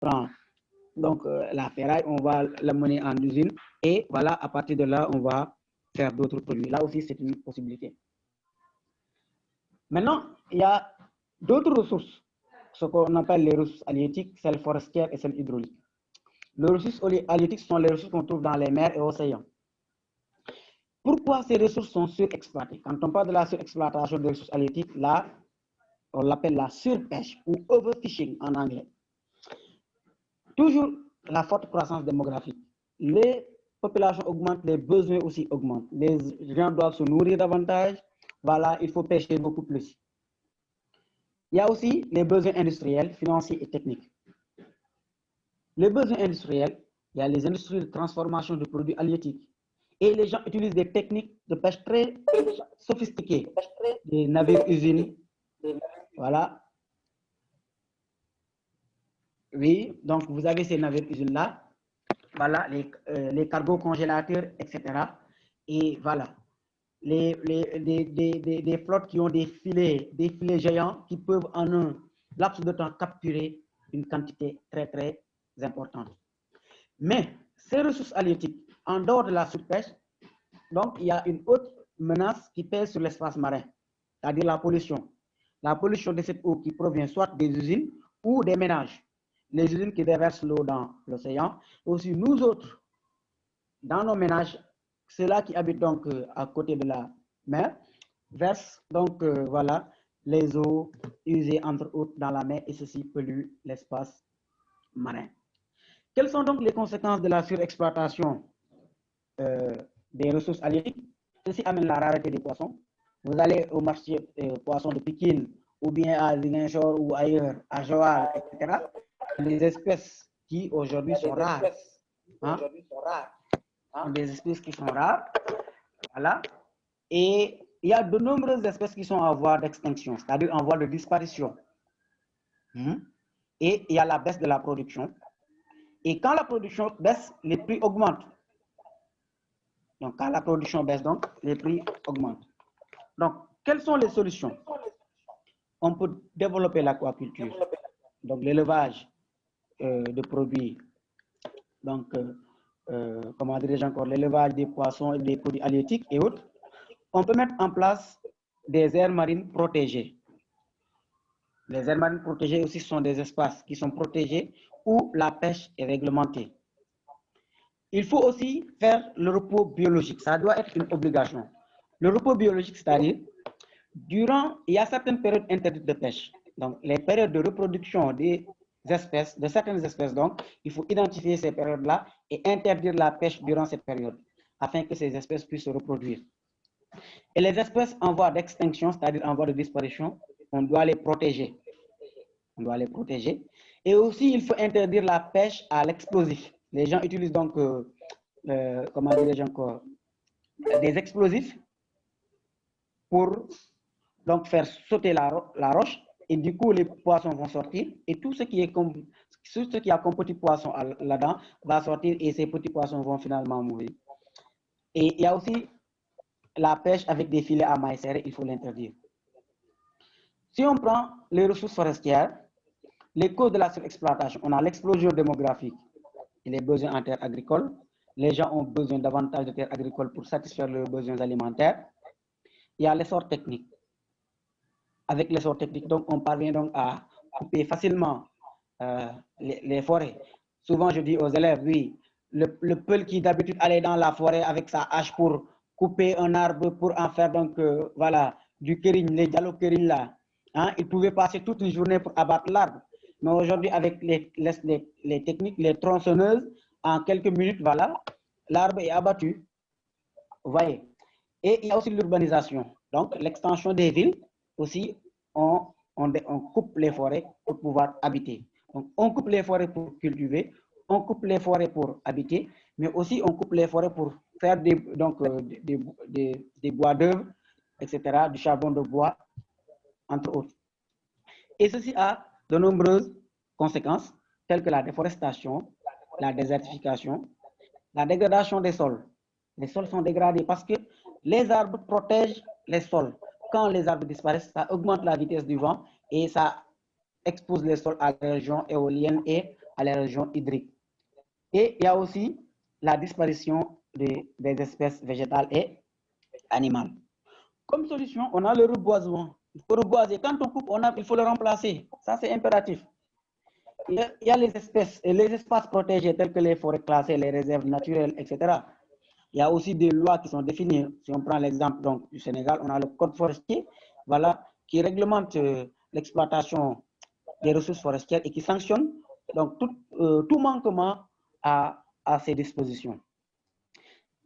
prend donc la ferraille, on va la mener en usine et voilà, à partir de là, on va faire d'autres produits. Là aussi, c'est une possibilité. Maintenant, il y a d'autres ressources, ce qu'on appelle les ressources halieutiques, celles forestières et celles hydrauliques. Les ressources halieutiques sont les ressources qu'on trouve dans les mers et océans. Pourquoi ces ressources sont surexploitées? Quand on parle de la surexploitation des ressources halieutiques, là, on l'appelle la surpêche ou overfishing en anglais. Toujours la forte croissance démographique. Les populations augmentent, les besoins aussi augmentent. Les gens doivent se nourrir davantage. Voilà, il faut pêcher beaucoup plus. Il y a aussi les besoins industriels, financiers et techniques. Les besoins industriels, il y a les industries de transformation de produits halieutiques. Et les gens utilisent des techniques de pêche très sophistiquées, des navires-usines. Voilà. Oui, donc vous avez ces navires-usines-là. Voilà, les cargos congélateurs, etc. Et voilà, des flottes qui ont des filets géants qui peuvent en un laps de temps capturer une quantité très, très importante. Mais ces ressources halieutiques, en dehors de la surpêche, donc il y a une autre menace qui pèse sur l'espace marin, c'est-à-dire la pollution. La pollution de cette eau qui provient soit des usines ou des ménages. Les usines qui déversent l'eau dans l'océan, aussi nous autres, dans nos ménages, ceux-là qui habitent donc à côté de la mer, versent donc voilà, les eaux usées entre autres dans la mer et ceci pollue l'espace marin. Quelles sont donc les conséquences de la surexploitation des ressources halieutiques? Ceci amène la rareté des poissons. Vous allez au marché poissons de Pékin ou bien à Ziguinchor ou ailleurs, à Joal, etc. Les espèces qui aujourd'hui sont rares. Hein? Des espèces qui sont rares. Voilà. Et il y a de nombreuses espèces qui sont en voie d'extinction, c'est-à-dire en voie de disparition. Et il y a la baisse de la production. Et quand la production baisse, les prix augmentent. Donc, quand la production baisse, donc, les prix augmentent. Donc, quelles sont les solutions? On peut développer l'aquaculture, donc l'élevage de produits, donc, comment dirais-je encore, l'élevage des poissons et des produits halieutiques et autres. On peut mettre en place des aires marines protégées. Les aires marines protégées aussi sont des espaces qui sont protégés où la pêche est réglementée. Il faut aussi faire le repos biologique, ça doit être une obligation. Le repos biologique, c'est-à-dire, il y a certaines périodes interdites de pêche. Donc, les périodes de reproduction des espèces, de certaines espèces, donc, il faut identifier ces périodes-là et interdire la pêche durant cette période, afin que ces espèces puissent se reproduire. Et les espèces en voie d'extinction, c'est-à-dire en voie de disparition, on doit les protéger. On doit les protéger. Et aussi, il faut interdire la pêche à l'explosif. Les gens utilisent donc, comment dirais-je encore, des explosifs pour donc faire sauter la roche. Et du coup, les poissons vont sortir. Et tout ce qui a comme petit poisson là-dedans va sortir et ces petits poissons vont finalement mourir. Et il y a aussi la pêche avec des filets à mailles serrées, il faut l'interdire. Si on prend les ressources forestières, les causes de la surexploitation, on a l'explosion démographique et les besoins en terres agricoles. Les gens ont besoin davantage de terres agricoles pour satisfaire leurs besoins alimentaires. Il y a l'essor technique. Avec l'essor technique, donc, on parvient donc à couper facilement les forêts. Souvent, je dis aux élèves, oui, le peul qui d'habitude allait dans la forêt avec sa hache pour couper un arbre, pour en faire donc, voilà, du kérin, les diallo-kérin là. Hein, il pouvait passer toute une journée pour abattre l'arbre. Mais aujourd'hui, avec les techniques, les tronçonneuses, en quelques minutes, voilà, l'arbre est abattu. Vous voyez. Et il y a aussi l'urbanisation. Donc, l'extension des villes, aussi, on coupe les forêts pour pouvoir habiter. Donc, on coupe les forêts pour cultiver, on coupe les forêts pour habiter, mais aussi on coupe les forêts pour faire des bois d'œuvre, etc., du charbon de bois, entre autres. Et ceci a de nombreuses conséquences, telles que la déforestation, la désertification, la dégradation des sols. Les sols sont dégradés parce que les arbres protègent les sols. Quand les arbres disparaissent, ça augmente la vitesse du vent et ça expose les sols à la région éolienne et à la région hydrique. Et il y a aussi la disparition des espèces végétales et animales. Comme solution, on a le reboisement. Il faut reboiser. Quand on coupe, il faut le remplacer. Ça, c'est impératif. Il y a les espèces et les espaces protégés tels que les forêts classées, les réserves naturelles, etc. Il y a aussi des lois qui sont définies. Si on prend l'exemple du Sénégal, on a le code forestier, voilà, qui réglemente l'exploitation des ressources forestières et qui sanctionne donc tout manquement à ces dispositions.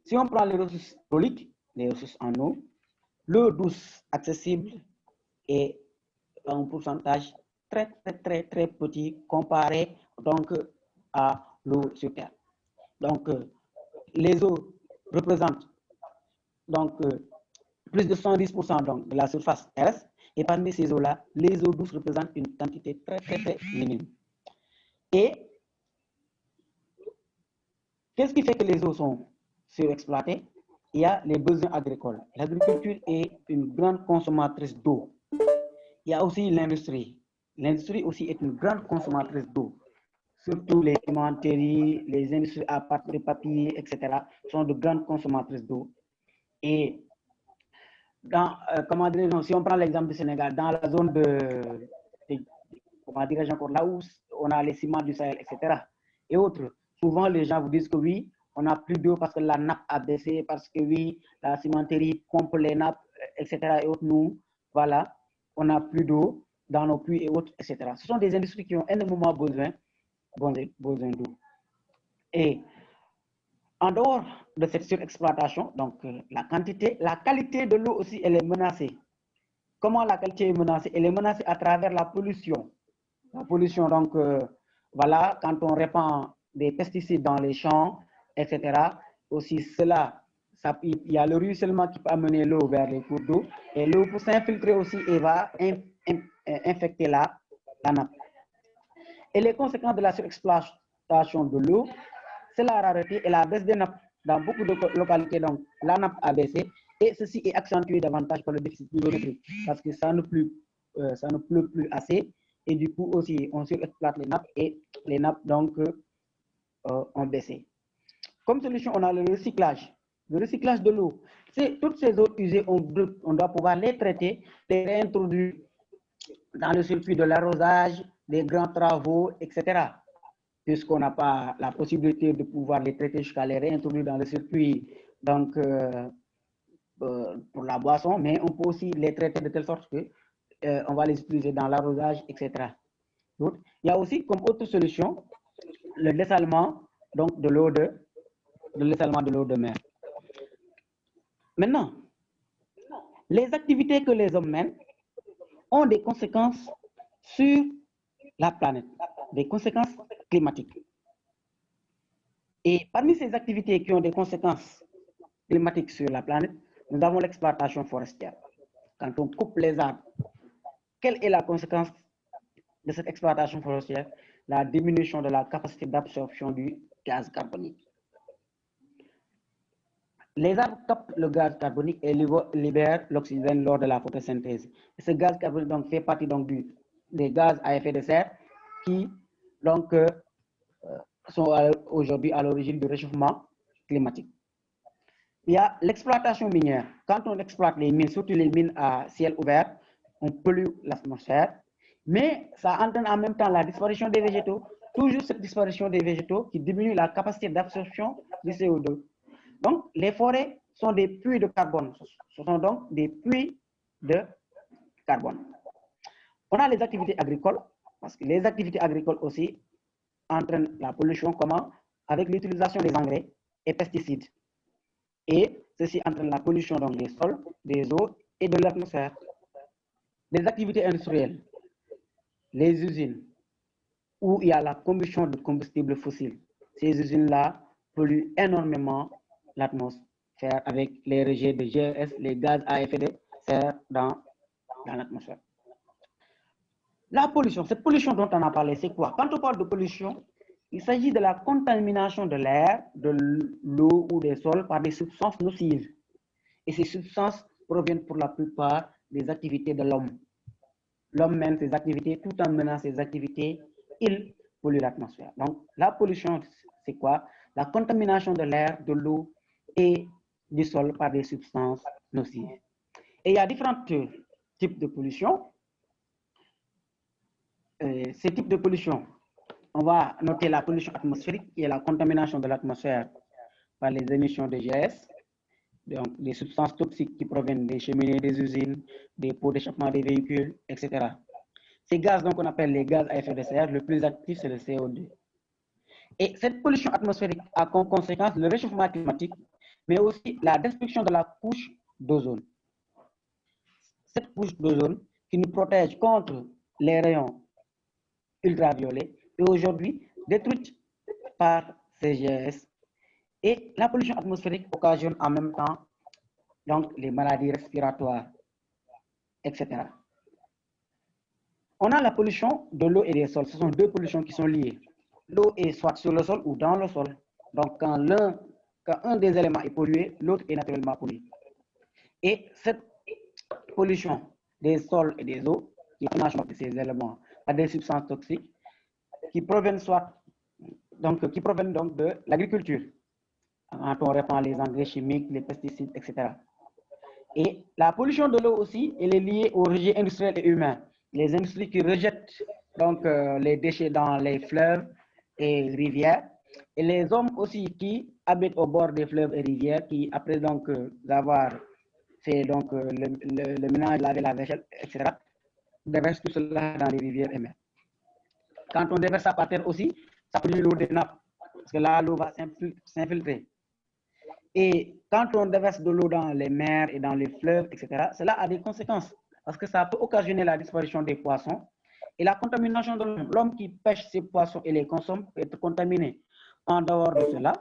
Si on prend les ressources hydrauliques, les ressources en eau, l'eau douce accessible est à un pourcentage très petit comparé donc à l'eau sur terre. Donc les eaux représentent donc plus de 110% donc, de la surface terrestre, et parmi ces eaux-là, les eaux douces représentent une quantité très minime. Et qu'est-ce qui fait que les eaux sont surexploitées? Il y a les besoins agricoles. L'agriculture est une grande consommatrice d'eau. Il y a aussi l'industrie. L'industrie aussi est une grande consommatrice d'eau. Surtout les cimenteries, les industries à partir de papier, etc., sont de grandes consommatrices d'eau. Et comment dirais-je, si on prend l'exemple du Sénégal, dans la zone comment dirais-je encore, là où on a les ciments du Sahel, etc., et autres, souvent les gens vous disent que oui, on n'a plus d'eau parce que la nappe a baissé, parce que oui, la cimenterie pompe les nappes, etc., et autres, nous, voilà, on n'a plus d'eau dans nos puits et autres, etc. Ce sont des industries qui ont énormément besoin d'eau. Et en dehors de cette surexploitation, donc la qualité de l'eau aussi, elle est menacée. Comment la qualité est menacée? Elle est menacée à travers la pollution. La pollution, donc, voilà, quand on répand des pesticides dans les champs, etc. Aussi, il y a le ruissellement qui peut amener l'eau vers les cours d'eau. Et l'eau peut s'infiltrer aussi et va infecter la nappe. Et les conséquences de la surexploitation de l'eau, c'est la rareté et la baisse des nappes. Dans beaucoup de localités, donc, la nappe a baissé et ceci est accentué davantage par le déficit pluviométrique parce que ça ne pleut plus assez et du coup aussi on surexploite les nappes et les nappes donc ont baissé. Comme solution, on a le recyclage. Le recyclage de l'eau. C'est toutes ces eaux usées, on doit pouvoir les traiter, les réintroduire dans le circuit de l'arrosage, des grands travaux, etc. Puisqu'on n'a pas la possibilité de pouvoir les traiter jusqu'à les réintroduire dans le circuit donc, pour la boisson, mais on peut aussi les traiter de telle sorte que on va les utiliser dans l'arrosage, etc. Donc, il y a aussi comme autre solution le dessalement donc, de l'eau de mer. Maintenant, les activités que les hommes mènent ont des conséquences sur la planète, des conséquences climatiques. Et parmi ces activités qui ont des conséquences climatiques sur la planète, nous avons l'exploitation forestière. Quand on coupe les arbres, quelle est la conséquence de cette exploitation forestière? La diminution de la capacité d'absorption du gaz carbonique. Les arbres captent le gaz carbonique et libèrent l'oxygène lors de la photosynthèse. Et ce gaz carbonique donc, fait partie donc, des gaz à effet de serre qui donc, sont aujourd'hui à l'origine du réchauffement climatique. Il y a l'exploitation minière. Quand on exploite les mines, surtout les mines à ciel ouvert, on pollue l'atmosphère, mais ça entraîne en même temps la disparition des végétaux. Toujours cette disparition des végétaux qui diminue la capacité d'absorption du CO2. Donc, les forêts sont des puits de carbone. Ce sont donc des puits de carbone. On a les activités agricoles, parce que les activités agricoles aussi entraînent la pollution. Comment? Avec l'utilisation des engrais et pesticides. Et ceci entraîne la pollution donc, des sols, des eaux et de l'atmosphère. Les activités industrielles, les usines, où il y a la combustion de combustibles fossiles. Ces usines-là polluent énormément l'atmosphère avec les rejets de GES, les gaz à effet de serre dans l'atmosphère. La pollution, cette pollution dont on a parlé, c'est quoi? Quand on parle de pollution, il s'agit de la contamination de l'air, de l'eau ou des sols par des substances nocives. Et ces substances proviennent pour la plupart des activités de l'homme. L'homme mène ses activités, tout en menant ses activités, il pollue l'atmosphère. Donc, la pollution, c'est quoi? La contamination de l'air, de l'eau et du sol par des substances nocives. Et il y a différents types de pollution. Ces types de pollution, on va noter la pollution atmosphérique, qui est la contamination de l'atmosphère par les émissions de gaz, donc des substances toxiques qui proviennent des cheminées, des usines, des pots d'échappement des véhicules, etc. Ces gaz, donc, on appelle les gaz à effet de serre, le plus actif, c'est le CO2. Et cette pollution atmosphérique a comme conséquence le réchauffement climatique, mais aussi la destruction de la couche d'ozone. Cette couche d'ozone qui nous protège contre les rayons ultraviolets est aujourd'hui détruite par ces GS. Et la pollution atmosphérique occasionne en même temps donc, les maladies respiratoires, etc. On a la pollution de l'eau et des sols. Ce sont deux pollutions qui sont liées. L'eau est soit sur le sol ou dans le sol. Donc, quand un des éléments est pollué, l'autre est naturellement pollué. Et cette pollution des sols et des eaux, qui est de ces éléments par des substances toxiques, qui proviennent donc de l'agriculture. Quand on répand les engrais chimiques, les pesticides, etc. Et la pollution de l'eau aussi, elle est liée aux rejets industriels et humains. Les industries qui rejettent donc les déchets dans les fleuves et rivières, et les hommes aussi qui habitent au bord des fleuves et rivières, qui après donc avoir fait donc le ménage, laver la vaisselle, etc., déversent tout cela dans les rivières et mers. Quand on déverse ça par terre aussi, ça pollue l'eau des nappes, parce que là, l'eau va s'infiltrer. Et quand on déverse de l'eau dans les mers et dans les fleuves, etc., cela a des conséquences, parce que ça peut occasionner la disparition des poissons et la contamination de l'homme. L'homme qui pêche ces poissons et les consomme peut être contaminé. En dehors de cela,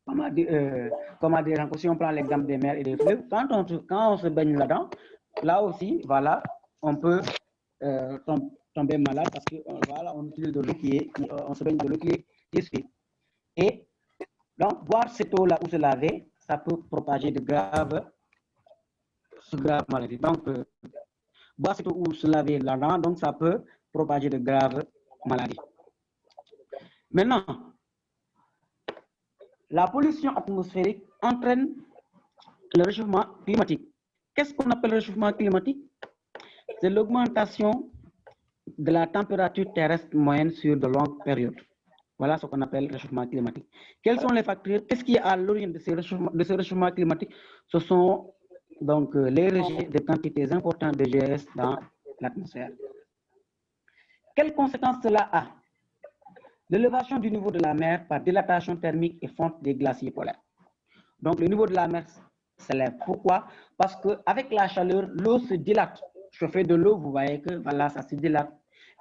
comment dire, si on prend l'exemple des mers et des fleuves, quand on se baigne là-dedans, là aussi, voilà, on peut tomber malade parce que voilà, on utilise de l'eau on se baigne de l'eau qui est suivie. Et donc, boire cette eau-là ou se laver, ça peut propager de graves maladies. Donc, boire cette eau ou se laver là-dedans, donc ça peut propager de graves maladies. Maintenant, la pollution atmosphérique entraîne le réchauffement climatique. Qu'est-ce qu'on appelle le réchauffement climatique? C'est l'augmentation de la température terrestre moyenne sur de longues périodes. Voilà ce qu'on appelle le réchauffement climatique. Quels sont les facteurs? Qu'est-ce qui est à l'origine de ce réchauffement climatique? Ce sont donc les rejets de quantités importantes de GS dans l'atmosphère. Quelles conséquences cela a? L'élévation du niveau de la mer par dilatation thermique et fonte des glaciers polaires. Donc le niveau de la mer s'élève. Pourquoi? Parce qu'avec la chaleur, l'eau se dilate. Chauffer de l'eau, vous voyez que voilà, ça se dilate.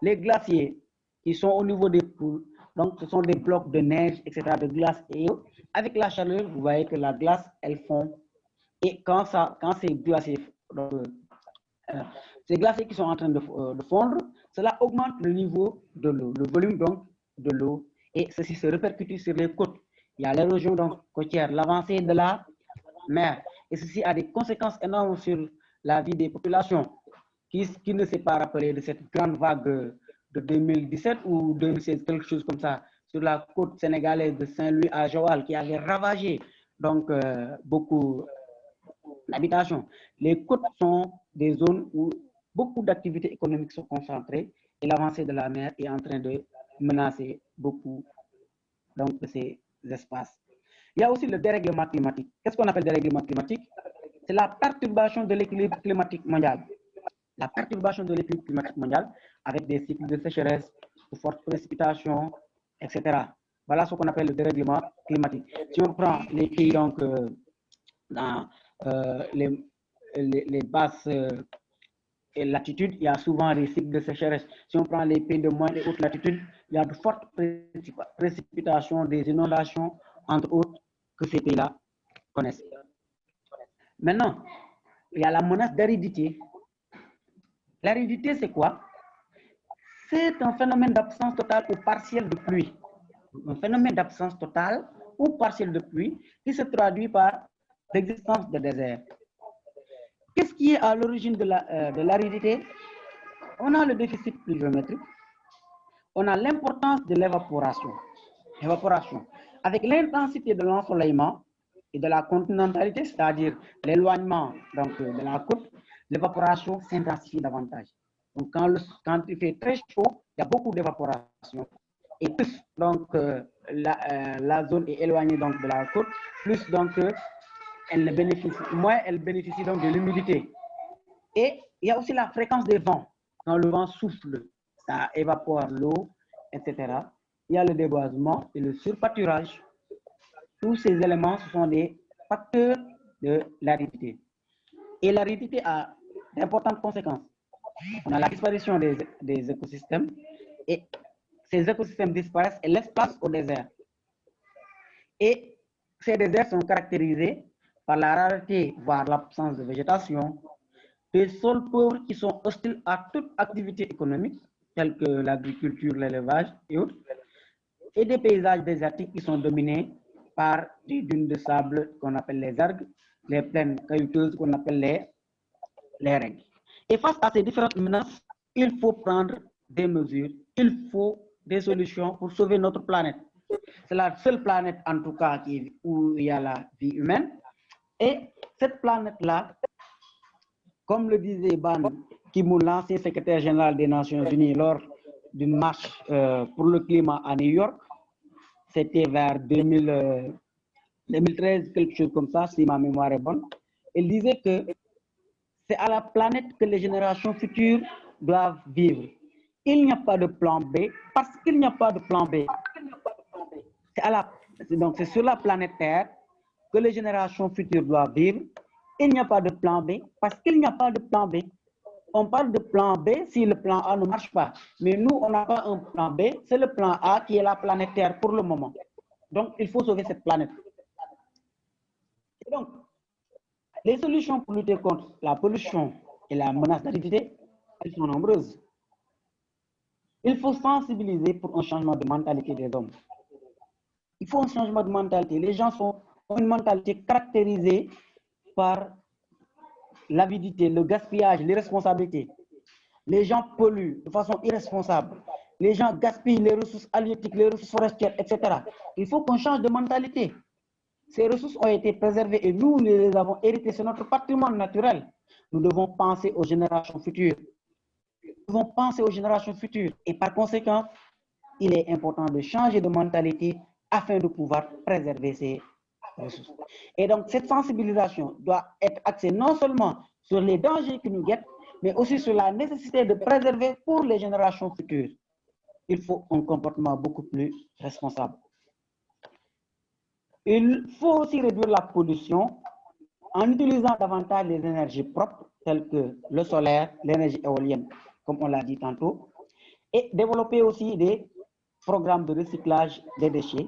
Les glaciers qui sont au niveau des poules, donc ce sont des blocs de neige, etc., de glace et eau. Avec la chaleur, vous voyez que la glace, elle fond. Et quand ces glaciers, ces glaciers qui sont en train de fondre, cela augmente le niveau de l'eau, le volume donc de l'eau, et ceci se répercute sur les côtes. Il y a l'érosion donc côtière, l'avancée de la mer, et ceci a des conséquences énormes sur la vie des populations. Qui ne s'est pas rappelé de cette grande vague de 2017 ou 2016, quelque chose comme ça, sur la côte sénégalaise de Saint-Louis à Joal, qui avait ravagé donc beaucoup d'habitations. Les côtes sont des zones où beaucoup d'activités économiques sont concentrées et l'avancée de la mer est en train de menacer beaucoup donc, de ces espaces. Il y a aussi le dérèglement climatique. Qu'est-ce qu'on appelle dérèglement climatique? C'est la perturbation de l'équilibre climatique mondial. La perturbation de l'équilibre climatique mondial avec des cycles de sécheresse, de fortes précipitations, etc. Voilà ce qu'on appelle le dérèglement climatique. Si on prend les pays donc, dans les basses latitudes, il y a souvent des cycles de sécheresse. Si on prend les pays de moyenne et haute latitude, il y a de fortes précipitations, des inondations, entre autres, que ces pays-là connaissent. Maintenant, il y a la menace d'aridité. L'aridité, c'est quoi? C'est un phénomène d'absence totale ou partielle de pluie. Un phénomène d'absence totale ou partielle de pluie qui se traduit par l'existence de désert. Qu'est-ce qui est à l'origine de l'aridité? On a le déficit pluviométrique, on a l'importance de l'évaporation. Évaporation. Avec l'intensité de l'ensoleillement et de la continentalité, c'est-à-dire l'éloignement de la côte, l'évaporation s'intensifie davantage. Donc, quand il fait très chaud, il y a beaucoup d'évaporation. Et plus donc, la zone est éloignée donc, de la côte, plus donc, moins elle bénéficie donc, de l'humidité. Et il y a aussi la fréquence des vents. Quand le vent souffle, ça évapore l'eau, etc. Il y a le déboisement et le surpâturage. Tous ces éléments, ce sont des facteurs de l'aridité. Et l'aridité a d'importantes conséquences. On a la disparition des écosystèmes et ces écosystèmes disparaissent et laissent place au désert. Et ces déserts sont caractérisés par la rareté, voire l'absence de végétation, des sols pauvres qui sont hostiles à toute activité économique, telle que l'agriculture, l'élevage et autres, et des paysages désertiques qui sont dominés par des dunes de sable qu'on appelle les algues, les plaines caillouteuses qu'on appelle les règles. Et face à ces différentes menaces, il faut prendre des mesures, il faut des solutions pour sauver notre planète. C'est la seule planète, en tout cas, où il y a la vie humaine. Et cette planète-là, comme le disait Ban Ki-moon, l'ancien secrétaire général des Nations Unies, lors d'une marche pour le climat à New York, c'était vers 2013, quelque chose comme ça, si ma mémoire est bonne. Il disait que c'est à la planète que les générations futures doivent vivre. Il n'y a pas de plan B, parce qu'il n'y a pas de plan B. Donc, c'est sur la planète Terre que les générations futures doivent vivre. Il n'y a pas de plan B, parce qu'il n'y a pas de plan B. On parle de plan B si le plan A ne marche pas. Mais nous, on n'a pas un plan B, c'est le plan A qui est la planète Terre pour le moment. Donc, il faut sauver cette planète. Et donc, les solutions pour lutter contre la pollution et la menace d'aridité, elles sont nombreuses. Il faut sensibiliser pour un changement de mentalité des hommes. Il faut un changement de mentalité. Les gens ont une mentalité caractérisée par l'avidité, le gaspillage, l'irresponsabilité. Les gens polluent de façon irresponsable. Les gens gaspillent les ressources halieutiques, les ressources forestières, etc. Il faut qu'on change de mentalité. Ces ressources ont été préservées et nous les avons héritées. C'est notre patrimoine naturel. Nous devons penser aux générations futures. Nous devons penser aux générations futures. Et par conséquent, il est important de changer de mentalité afin de pouvoir préserver ces ressources. Et donc, cette sensibilisation doit être axée non seulement sur les dangers qui nous guettent, mais aussi sur la nécessité de préserver pour les générations futures. Il faut un comportement beaucoup plus responsable. Il faut aussi réduire la pollution en utilisant davantage les énergies propres, telles que le solaire, l'énergie éolienne, comme on l'a dit tantôt, et développer aussi des programmes de recyclage des déchets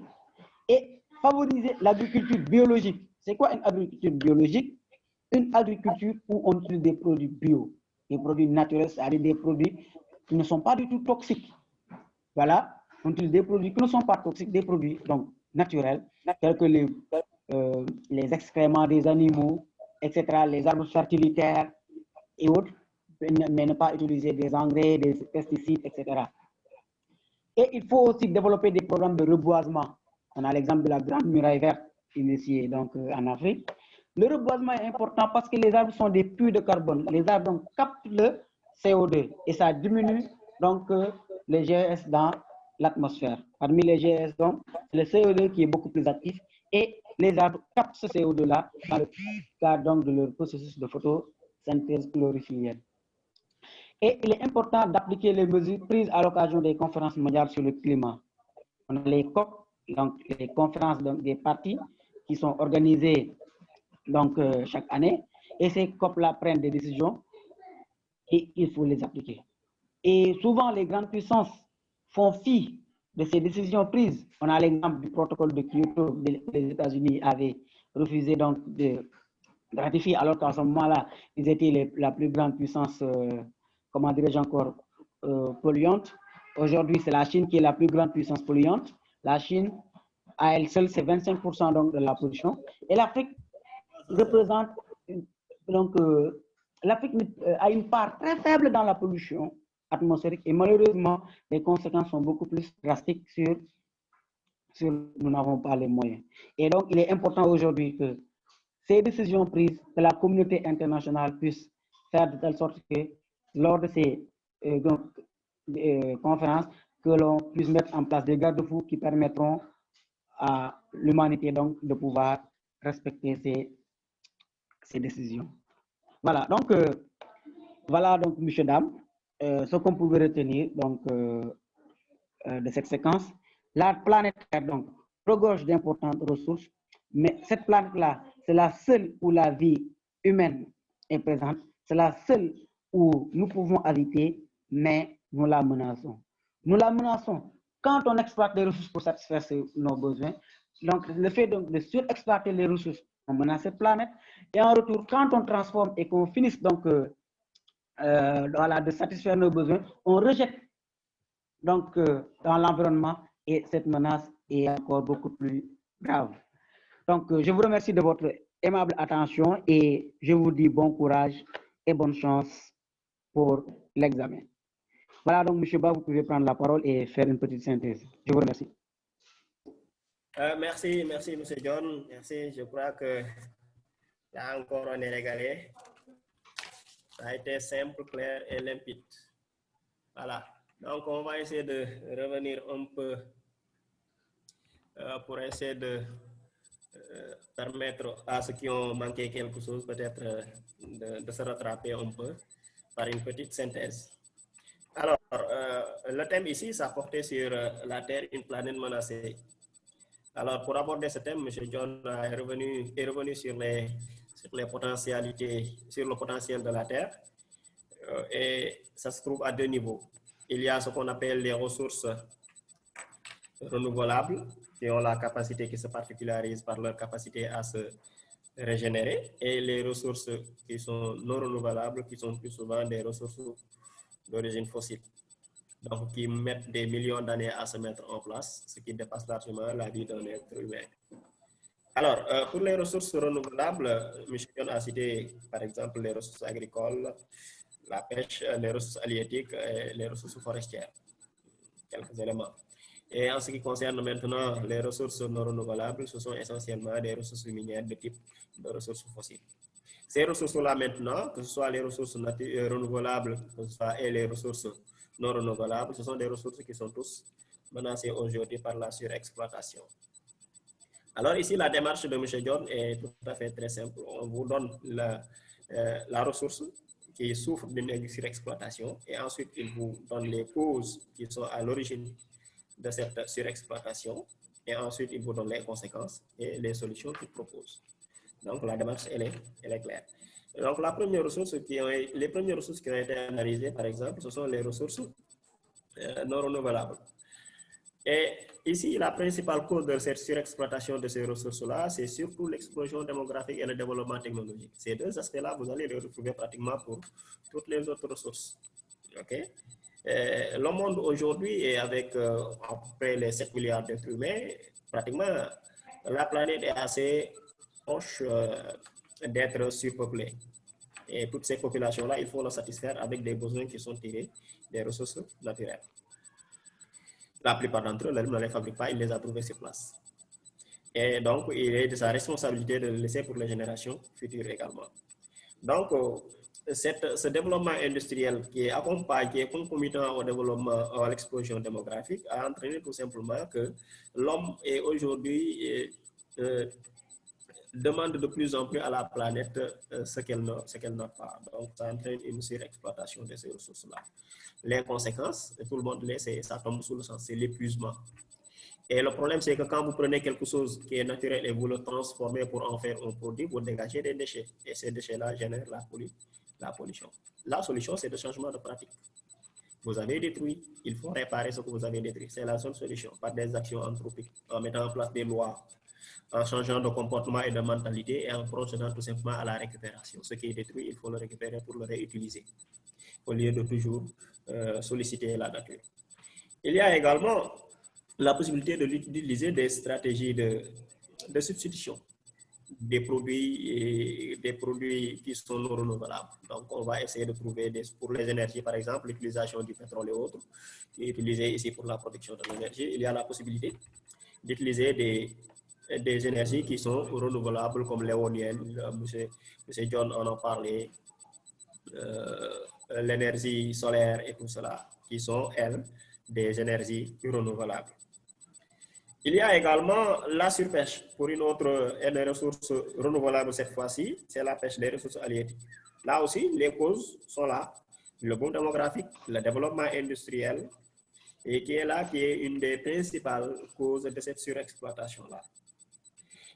et favoriser l'agriculture biologique. C'est quoi une agriculture biologique? Une agriculture où on utilise des produits bio, des produits naturels, c'est-à-dire des produits qui ne sont pas du tout toxiques. Voilà, on utilise des produits qui ne sont pas toxiques, des produits donc naturels, tels que les excréments des animaux, etc., les arbres fertilitaires et autres, mais ne pas utiliser des engrais, des pesticides, etc. Et il faut aussi développer des programmes de reboisement. On a l'exemple de la Grande Muraille Verte initiée donc, en Afrique. Le reboisement est important parce que les arbres sont des puits de carbone. Les arbres donc, captent le CO2 et ça diminue donc les GES dans l'atmosphère. Parmi les GES, donc, le CO2 qui est beaucoup plus actif et les arbres captent ce CO2-là dans le cadre donc, de leur processus de photosynthèse chlorophyllienne. Et il est important d'appliquer les mesures prises à l'occasion des conférences mondiales sur le climat. On a les COP, donc les conférences donc, des parties qui sont organisées donc, chaque année. Et ces COP-là prennent des décisions et il faut les appliquer. Et souvent, les grandes puissances font fi de ces décisions prises. On a l'exemple du protocole de Kyoto, les États-Unis avaient refusé donc de ratifier, alors qu'à ce moment-là, ils étaient la plus grande puissance, comment dirais-je encore, polluante. Aujourd'hui, c'est la Chine qui est la plus grande puissance polluante. La Chine, à elle seule, c'est 25% donc de la pollution. Et l'Afrique représente, donc, l'Afrique a une part très faible dans la pollution. atmosphérique et malheureusement, les conséquences sont beaucoup plus drastiques sur nous n'avons pas les moyens. Et donc, il est important aujourd'hui que ces décisions prises, que la communauté internationale puisse faire de telle sorte que lors de ces conférences, que l'on puisse mettre en place des garde-fous qui permettront à l'humanité donc de pouvoir respecter ces décisions. Voilà, donc, messieurs, dames, ce qu'on pouvait retenir donc, de cette séquence, la planète Terre donc regorge d'importantes ressources, mais cette planète-là, c'est la seule où la vie humaine est présente, c'est la seule où nous pouvons habiter, mais nous la menaçons. Nous la menaçons quand on exploite les ressources pour satisfaire nos besoins. Donc, le fait donc de surexploiter les ressources, on menace cette planète. Et en retour, quand on transforme et qu'on finisse donc voilà, de satisfaire nos besoins, on rejette donc dans l'environnement et cette menace est encore beaucoup plus grave. Donc, je vous remercie de votre aimable attention et je vous dis bon courage et bonne chance pour l'examen. Voilà, donc, M. Ba, vous pouvez prendre la parole et faire une petite synthèse. Je vous remercie. Merci, M. John. Merci. Je crois que là encore, on est régalé. Ça a été simple, clair et limpide. Voilà. Donc, on va essayer de revenir un peu pour essayer de permettre à ceux qui ont manqué quelque chose, peut-être de se rattraper un peu par une petite synthèse. Alors, le thème ici, ça portait sur la Terre, une planète menacée. Alors, pour aborder ce thème, M. John est revenu sur les potentialités, sur le potentiel de la Terre. Et ça se trouve à deux niveaux. Il y a ce qu'on appelle les ressources renouvelables, qui ont la capacité, qui se particularisent par leur capacité à se régénérer, et les ressources qui sont non renouvelables, qui sont plus souvent des ressources d'origine fossile, donc qui mettent des millions d'années à se mettre en place, ce qui dépasse largement la vie d'un être humain. Alors, pour les ressources renouvelables, M. John a cité par exemple les ressources agricoles, la pêche, les ressources halieutiques et les ressources forestières, quelques éléments. Et en ce qui concerne maintenant les ressources non renouvelables, ce sont essentiellement des ressources minières de type de ressources fossiles. Ces ressources-là maintenant, que ce soit les ressources renouvelables, que ce soit et les ressources non renouvelables, ce sont des ressources qui sont tous menacées aujourd'hui par la surexploitation. Alors ici, la démarche de M. John est tout à fait très simple. On vous donne la ressource qui souffre d'une surexploitation et ensuite il vous donne les causes qui sont à l'origine de cette surexploitation et ensuite il vous donne les conséquences et les solutions qu'il propose. Donc la démarche, elle est claire. Donc les premières ressources qui ont été analysées, par exemple, ce sont les ressources non renouvelables. Et ici, la principale cause de cette surexploitation de ces ressources-là, c'est surtout l'explosion démographique et le développement technologique. Ces deux aspects-là, vous allez les retrouver pratiquement pour toutes les autres ressources. Okay? Le monde aujourd'hui est avec à peu près les 7 milliards d'êtres humains, pratiquement la planète est assez proche d'être surpeuplée. Et toutes ces populations-là, il faut les satisfaire avec des besoins qui sont tirés des ressources naturelles. La plupart d'entre eux, l'homme ne les fabrique pas, il les a trouvés sur place. Et donc, il est de sa responsabilité de le laisser pour les générations futures également. Donc, ce développement industriel qui est concomitant au développement, à l'explosion démographique, a entraîné tout simplement que l'homme est aujourd'hui demande de plus en plus à la planète ce qu'elle n'a pas. Donc, ça entraîne une surexploitation de ces ressources-là. Les conséquences, tout le monde le sait, ça tombe sous le sens, c'est l'épuisement. Et le problème, c'est que quand vous prenez quelque chose qui est naturel et vous le transformez pour en faire un produit, vous dégagez des déchets. Et ces déchets-là génèrent la pollution. La solution, c'est le changement de pratique. Vous avez détruit, il faut réparer ce que vous avez détruit. C'est la seule solution, par des actions anthropiques, en mettant en place des lois, en changeant de comportement et de mentalité et en procédant tout simplement à la récupération. Ce qui est détruit, il faut le récupérer pour le réutiliser, au lieu de toujours solliciter la nature. Il y a également la possibilité d'utiliser des stratégies de substitution. des produits qui sont non renouvelables. Donc, on va essayer de trouver pour les énergies, par exemple, l'utilisation du pétrole et autres, qui est utilisé ici pour la production de l'énergie. Il y a la possibilité d'utiliser des énergies qui sont renouvelables comme l'éolienne. Monsieur John en a parlé, l'énergie solaire et tout cela, qui sont, elles, des énergies renouvelables. Il y a également la surpêche pour une ressource renouvelable cette fois-ci, c'est la pêche des ressources halieutiques. Là aussi, les causes sont là. Le boom démographique, le développement industriel, et qui est une des principales causes de cette surexploitation-là.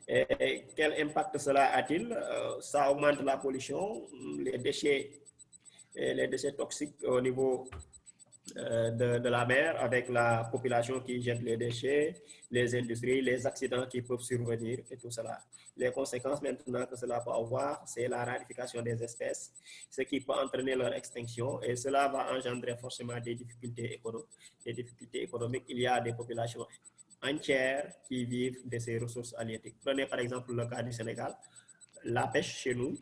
Et quel impact cela a-t-il? Ça augmente la pollution, les déchets toxiques au niveau de la mer, avec la population qui jette les déchets, les industries, les accidents qui peuvent survenir et tout cela. Les conséquences maintenant que cela peut avoir, c'est la rarification des espèces, ce qui peut entraîner leur extinction, et cela va engendrer forcément des difficultés économiques. Il y a des populations entières qui vivent de ces ressources halieutiques. Prenez par exemple le cas du Sénégal. La pêche chez nous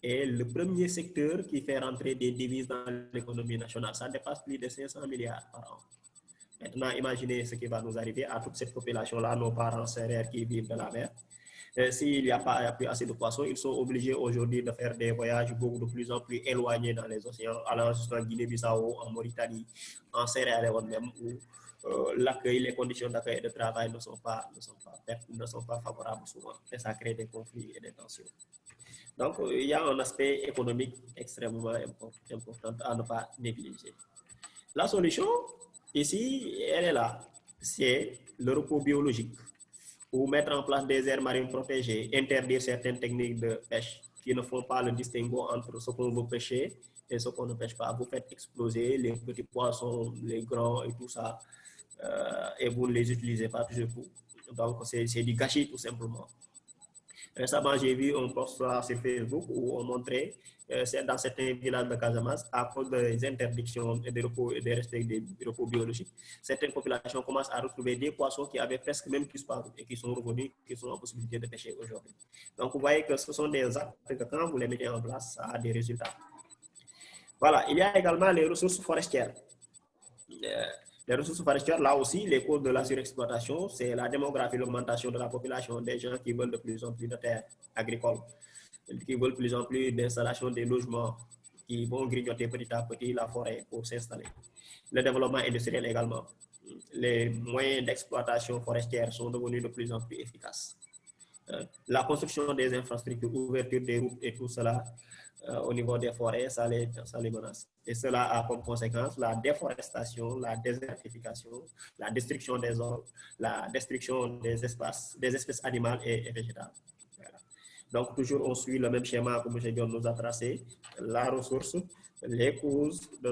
est le premier secteur qui fait rentrer des devises dans l'économie nationale. Ça dépasse plus de 500 milliards par an. Maintenant, imaginez ce qui va nous arriver à toute cette population-là, nos parents sérères qui vivent de la mer. S'il n'y a pas plus assez de poissons, ils sont obligés aujourd'hui de faire des voyages beaucoup de plus en plus éloignés dans les océans, allant jusqu'en Guinée-Bissau, en Mauritanie, en Sierra Leone même, où l'accueil, les conditions d'accueil et de travail ne sont pas favorables souvent, et ça crée des conflits et des tensions. Donc, il y a un aspect économique extrêmement important à ne pas négliger. La solution, ici, elle est là. C'est le repos biologique, ou mettre en place des aires marines protégées, interdire certaines techniques de pêche qui ne font pas le distinguo entre ce qu'on veut pêcher et ce qu'on ne pêche pas. Vous faites exploser les petits poissons, les grands et tout ça, et vous ne les utilisez pas toujours. Donc, c'est du gâchis tout simplement. Récemment, j'ai vu un post sur Facebook où on montrait dans certains villages de Casamance, à cause des interdictions et des repos et des respects des repos biologiques, certaines populations commencent à retrouver des poissons qui avaient presque même disparu et qui sont revenus, qui sont en possibilité de pêcher aujourd'hui. Donc, vous voyez que ce sont des actes que quand vous les mettez en place, ça a des résultats. Voilà, il y a également les ressources forestières. Les ressources forestières, là aussi, les causes de la surexploitation, c'est la démographie, l'augmentation de la population, des gens qui veulent de plus en plus de terres agricoles, qui veulent de plus en plus d'installation des logements, qui vont grignoter petit à petit la forêt pour s'installer. Le développement industriel également. Les moyens d'exploitation forestière sont devenus de plus en plus efficaces. La construction des infrastructures, ouverture des routes et tout cela, au niveau des forêts, ça les menace. Et cela a comme conséquence la déforestation, la désertification, la destruction des zones, la destruction des espèces animales et végétales. Voilà. Donc, toujours, on suit le même schéma que M. John nous a tracé. La ressource, les causes de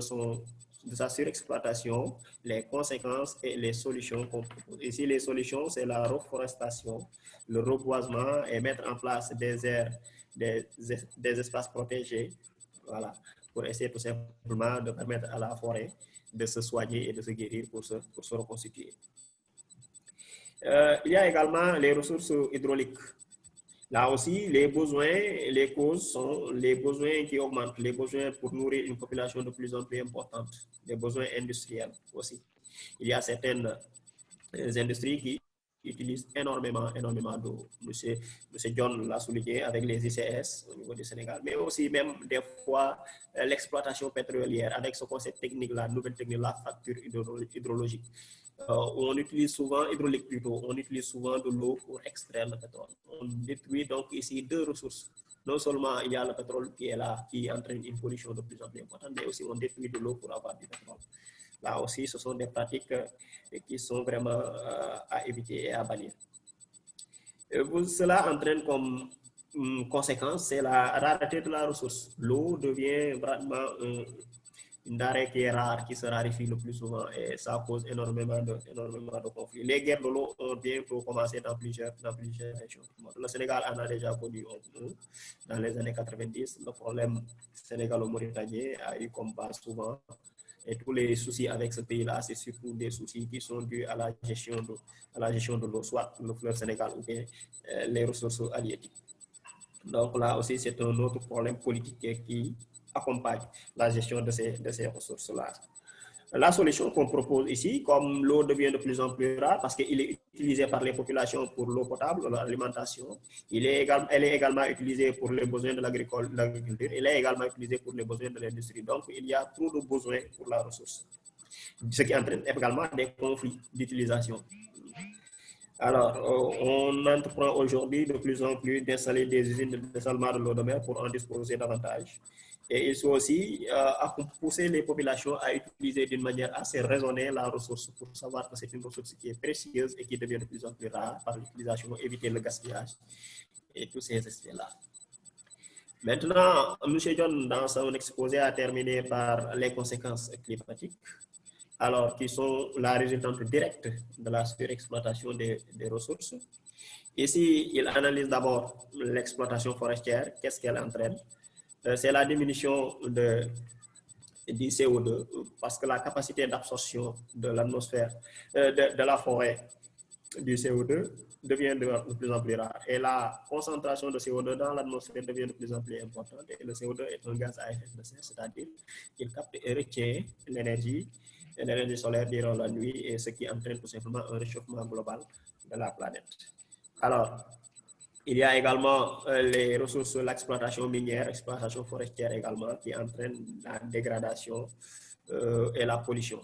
sa surexploitation, les conséquences et les solutions qu'on propose. Ici, les solutions, c'est la reforestation, le reboisement et mettre en place des aires, des espaces protégés, voilà, pour essayer tout simplement de permettre à la forêt de se soigner et de se guérir pour se reconstituer. Il y a également les ressources hydrauliques. Là aussi, les besoins, les causes sont les besoins qui augmentent, les besoins pour nourrir une population de plus en plus importante, les besoins industriels aussi. Il y a certaines industries qui utilisent énormément d'eau. Monsieur John l'a souligné avec les ICS au niveau du Sénégal, mais aussi même des fois l'exploitation pétrolière avec ce concept technique, la nouvelle technique, la fracture hydrologique. On utilise souvent, hydraulique plutôt, on utilise souvent de l'eau pour extraire le pétrole. On détruit donc ici deux ressources. Non seulement il y a le pétrole qui est là, qui entraîne une pollution de plus en plus importante, mais aussi on détruit de l'eau pour avoir du pétrole. Là aussi, ce sont des pratiques qui sont vraiment à éviter et à bannir. Cela entraîne comme conséquence, c'est la rareté de la ressource. L'eau devient vraiment une denrée qui est rare, qui se raréfie le plus souvent, et ça cause énormément de conflits. Les guerres de l'eau ont bientôt commencé dans plusieurs régions. Le Sénégal en a déjà connu dans les années 90. Le problème sénégalo-mauritanien a eu comme base souvent, et tous les soucis avec ce pays-là, c'est surtout des soucis qui sont dus à la gestion de l'eau, soit le fleuve Sénégal ou bien les ressources halieutiques. Donc là aussi, c'est un autre problème politique qui accompagne la gestion de ces ressources-là. La solution qu'on propose ici, comme l'eau devient de plus en plus rare parce qu'il est utilisé par les populations pour l'eau potable, l'alimentation, elle est également utilisée pour les besoins de l'agriculture, elle est également utilisée pour les besoins de l'industrie. Donc, il y a trop de besoins pour la ressource, ce qui entraîne également des conflits d'utilisation. Alors, on entreprend aujourd'hui de plus en plus d'installer des usines de dessalement de l'eau de mer pour en disposer davantage. Et il faut aussi pousser les populations à utiliser d'une manière assez raisonnée la ressource pour savoir que c'est une ressource qui est précieuse et qui devient de plus en plus rare par l'utilisation, éviter le gaspillage et tous ces aspects-là. Maintenant, M. John, dans son exposé, a terminé par les conséquences climatiques, alors qui sont la résultante directe de la surexploitation des ressources. Ici, il analyse d'abord l'exploitation forestière, qu'est-ce qu'elle entraîne. C'est la diminution du CO2 parce que la capacité d'absorption de l'atmosphère, de la forêt du CO2 devient de plus en plus rare. Et la concentration de CO2 dans l'atmosphère devient de plus en plus importante. Et le CO2 est un gaz à effet de serre, c'est-à-dire qu'il capte et retient l'énergie solaire durant la nuit, et ce qui entraîne tout simplement un réchauffement global de la planète. Alors, il y a également les ressources, l'exploitation minière, l'exploitation forestière également, qui entraîne la dégradation et la pollution.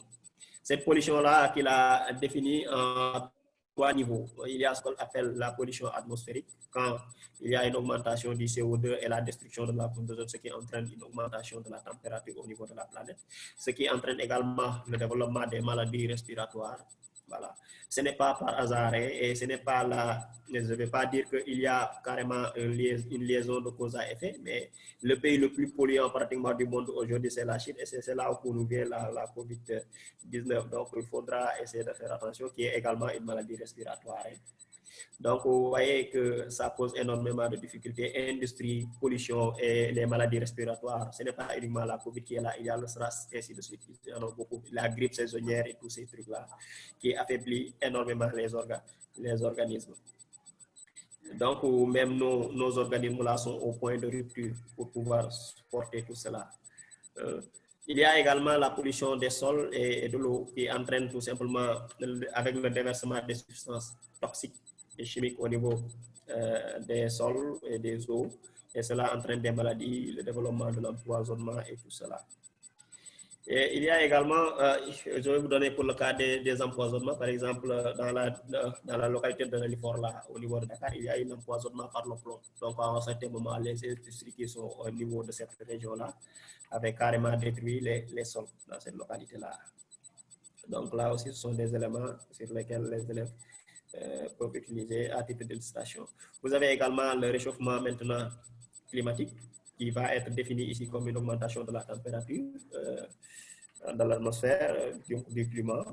Cette pollution-là qu'il a définie en 3 niveaux. Il y a ce qu'on appelle la pollution atmosphérique, quand il y a une augmentation du CO2 et la destruction de la couche d'ozone, ce qui entraîne une augmentation de la température au niveau de la planète, ce qui entraîne également le développement des maladies respiratoires. Voilà. Ce n'est pas par hasard et ce n'est pas là, je ne vais pas dire qu'il y a carrément une liaison de cause à effet, mais le pays le plus polluant pratiquement du monde aujourd'hui, c'est la Chine, et c'est là où nous vient la COVID-19. Donc, il faudra essayer de faire attention, qui est également une maladie respiratoire. Donc, vous voyez que ça pose énormément de difficultés. Industrie, pollution et les maladies respiratoires. Ce n'est pas uniquement la COVID qui est là, il y a le SRAS, et ainsi de suite. Il y en a beaucoup. La grippe saisonnière et tous ces trucs-là qui affaiblissent énormément les organismes. Donc, même nos organismes-là sont au point de rupture pour pouvoir supporter tout cela. Il y a également la pollution des sols et de l'eau qui entraîne tout simplement, avec le déversement des substances toxiques et chimiques au niveau des sols et des eaux, et cela entraîne des maladies, le développement de l'empoisonnement et tout cela. Et il y a également, je vais vous donner pour le cas des empoisonnements, par exemple, dans la localité de Nelifort, là, au niveau de Dakar, il y a un empoisonnement par le plomb. Donc, à un certain moment, les industries qui sont au niveau de cette région-là avaient carrément détruit les sols dans cette localité-là. Donc, là aussi, ce sont des éléments sur lesquels les élèves peuvent utiliser à titre d'illustration. Vous avez également le réchauffement maintenant climatique, qui va être défini ici comme une augmentation de la température dans l'atmosphère du climat,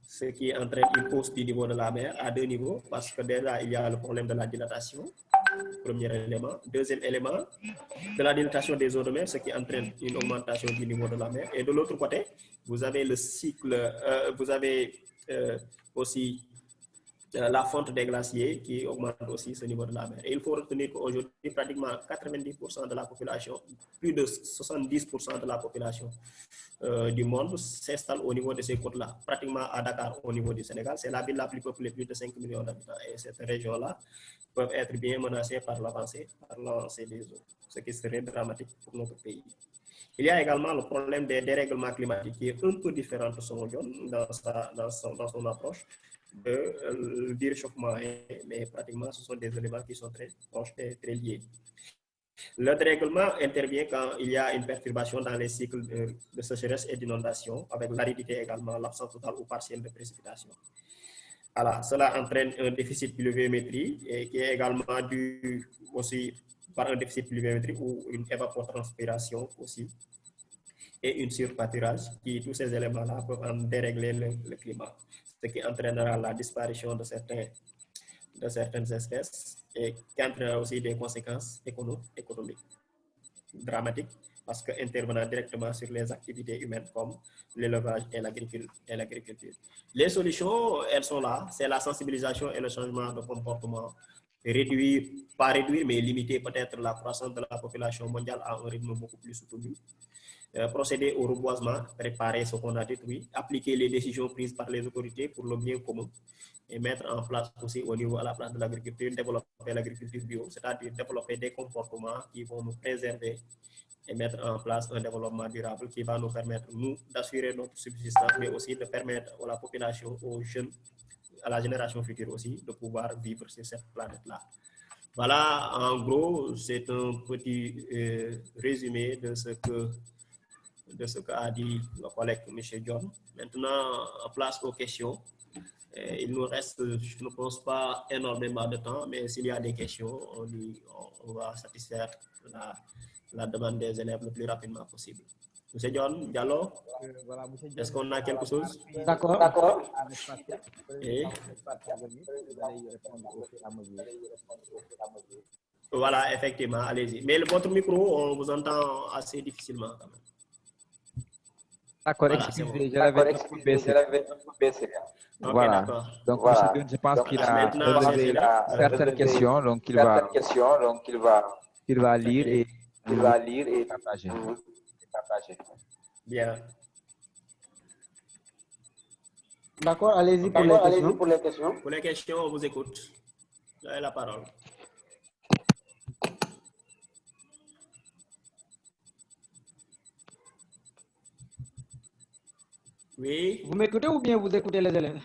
ce qui entraîne une hausse du niveau de la mer à 2 niveaux, parce que déjà, il y a le problème de la dilatation, premier élément. Deuxième élément, de la dilatation des eaux de mer, ce qui entraîne une augmentation du niveau de la mer. Et de l'autre côté, vous avez le cycle, vous avez aussi la fonte des glaciers qui augmente aussi ce niveau de la mer. Et il faut retenir qu'aujourd'hui, pratiquement 90% de la population, plus de 70% de la population du monde s'installe au niveau de ces côtes-là, pratiquement à Dakar, au niveau du Sénégal. C'est la ville la plus peuplée, plus de 5 millions d'habitants. Et cette région-là peut être bien menacée par l'avancée des eaux, ce qui serait dramatique pour notre pays. Il y a également le problème des dérèglements climatiques, qui est un peu différent de son dans son approche du réchauffement, mais pratiquement ce sont des éléments qui sont très proches et très liés. Le dérèglement intervient quand il y a une perturbation dans les cycles de sécheresse et d'inondation, avec l'aridité également, l'absence totale ou partielle de précipitation. Alors, cela entraîne un déficit pluviométrie et qui est également dû aussi par un déficit pluviométrie ou une évapotranspiration aussi, et une surpâturage, qui tous ces éléments-là peuvent en dérégler le climat, ce qui entraînera la disparition de certaines espèces et qui entraînera aussi des conséquences économiques dramatiques, parce qu'intervenant directement sur les activités humaines comme l'élevage et l'agriculture. Les solutions, elles sont là, c'est la sensibilisation et le changement de comportement réduire, pas réduire, mais limiter peut-être la croissance de la population mondiale à un rythme beaucoup plus soutenu. Procéder au reboisement, préparer ce qu'on a détruit, appliquer les décisions prises par les autorités pour le bien commun et mettre en place aussi au niveau à la place de l'agriculture, développer l'agriculture bio, c'est-à-dire développer des comportements qui vont nous préserver et mettre en place un développement durable qui va nous permettre, nous, d'assurer notre subsistance, mais aussi de permettre à la population, aux jeunes, à la génération future aussi, de pouvoir vivre sur cette planète-là. Voilà, en gros, c'est un petit résumé de ce qu'a dit le collègue M. John. Maintenant, place aux questions. Il nous reste, je ne pense pas énormément de temps, mais s'il y a des questions, on va satisfaire la demande des élèves le plus rapidement possible. Monsieur John Diallo, voilà, est-ce qu'on a quelque chose? D'accord. Et voilà, effectivement, allez-y. Mais votre micro, on vous entend assez difficilement quand même. D'accord, Voilà, excusez, bon. je l'avais baissé. Okay, voilà. Donc, voilà. M. John, je pense qu'il a relevé certaines questions, donc il va lire et partager. Bien. D'accord, allez-y pour les questions. Pour les questions, on vous écoute. Vous avez la parole. Oui. Vous m'écoutez ou bien vous écoutez les élèves?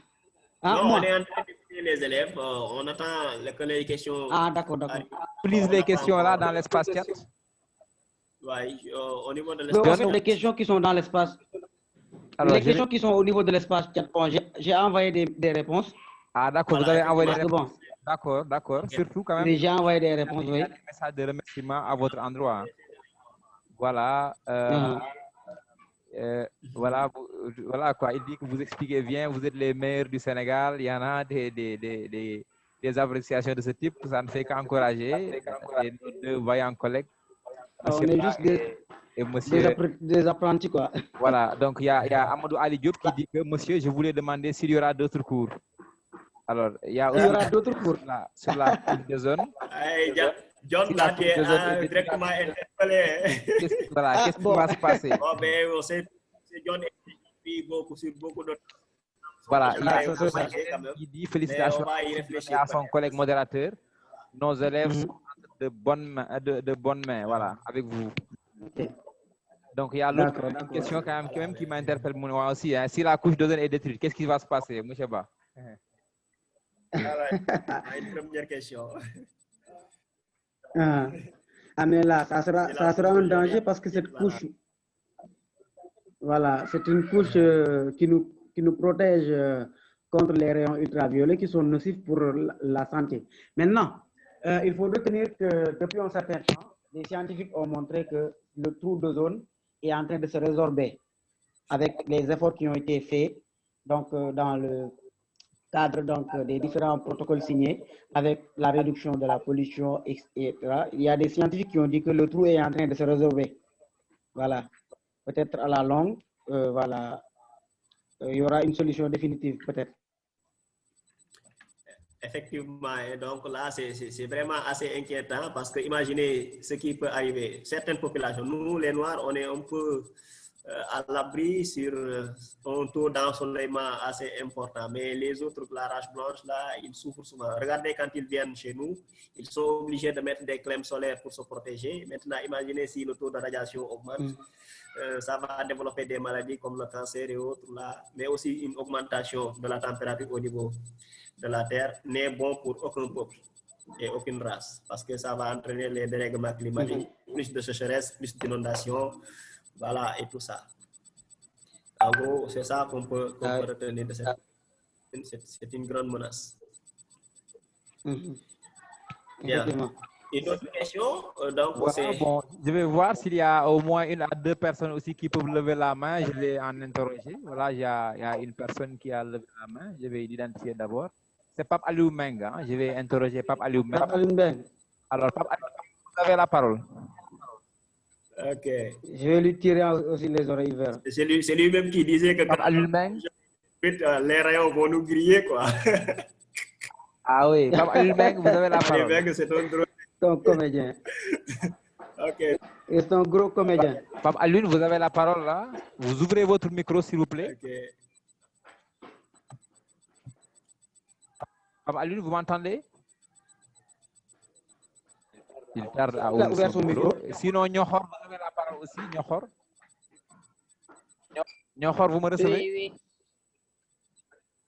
Non, on est en train d'écouter les élèves. On attend que les questions. Ah, d'accord. Lise les questions là dans l'espace chat. Oui, au niveau de l'espace chat. Les questions qui sont dans l'espace. Les questions qui sont au niveau de l'espace chat, bon, j'ai envoyé des réponses. Ah, d'accord, voilà, vous avez envoyé des réponses. D'accord. Surtout quand même. J'ai envoyé des réponses, oui. Un message de remerciement à votre endroit. Voilà. Voilà quoi. Il dit que vous expliquez bien, vous êtes les meilleurs du Sénégal. Il y en a des appréciations de ce type. Ça ne fait qu'encourager. Et nos deux voyants collègues. On est juste des apprentis, quoi. Voilà. Donc, il y a Amadou Ali Diop qui dit que, monsieur, je voulais demander s'il y aura d'autres cours. Alors, il y aura d'autres cours sur la fiche de zone. John, là, tu es directement interpellé. Voilà, qu'est-ce qui va se passer? Oh, ben, on sait John écrit sur beaucoup d'autres. Voilà, il dit félicitations à son collègue modérateur. Nos élèves sont de bonnes mains, voilà, avec vous. Okay. Donc, il y a l'autre question quand même qui m'interpelle moi aussi. Hein. Si la couche d'ozone est détruite, qu'est-ce qui va se passer, M. Ba? Une première question. Mais là, ça sera un danger parce que cette couche, voilà, c'est une couche qui nous protège contre les rayons ultraviolets qui sont nocifs pour la santé. Maintenant, il faut retenir que depuis un certain temps, les scientifiques ont montré que le trou d'ozone est en train de se résorber avec les efforts qui ont été faits donc, dans le cadre donc, des différents protocoles signés avec la réduction de la pollution, etc. Il y a des scientifiques qui ont dit que le trou est en train de se résorber. Voilà. Peut-être à la longue, voilà, il y aura une solution définitive, peut-être. Effectivement, et donc là, c'est vraiment assez inquiétant parce que imaginez ce qui peut arriver. Certaines populations, nous les Noirs, on est un peu à l'abri sur un taux d'ensoleillement assez important, mais les autres, la race blanche, là, ils souffrent souvent. Regardez quand ils viennent chez nous, ils sont obligés de mettre des crèmes solaires pour se protéger. Maintenant, imaginez si le taux de radiation augmente, ça va développer des maladies comme le cancer et autres, là, mais aussi une augmentation de la température au niveau de la Terre n'est bon pour aucun peuple et aucune race, parce que ça va entraîner les dérèglements climatiques, plus de sécheresse, plus d'inondations, voilà, et tout ça. En gros, c'est ça qu'on peut retenir de cette... C'est une grande menace. Bien. Une autre question donc, voilà, bon, je vais voir s'il y a au moins une à deux personnes aussi qui peuvent lever la main. Je vais en interroger. Voilà, il y a une personne qui a levé la main. Je vais l'identifier d'abord. C'est Pape Aliou Meng. Hein? Je vais interroger Pape Aliou Meng. Alors, Pape Aliou, vous avez la parole. Ok. Je vais lui tirer aussi les oreilles vertes. C'est lui-même qui disait que Pape Aliou Meng, les rayons vont nous griller, quoi. Ah oui, Pape Alioune Mbengue, vous avez la Ali parole. Mbengue, c'est un drôle. C'est un comédien. Ok. Et c'est un gros comédien. Pape Alioune, vous avez la parole là. Vous ouvrez votre micro, s'il vous plaît. Ok. Pape Alioune, vous m'entendez? Il tarde à Il a ouvrir ouvert son son micro. micro. Sinon, Nyokhor, vous avez la parole aussi. Nyokhor. Nyokhor, vous me recevez? Oui, oui.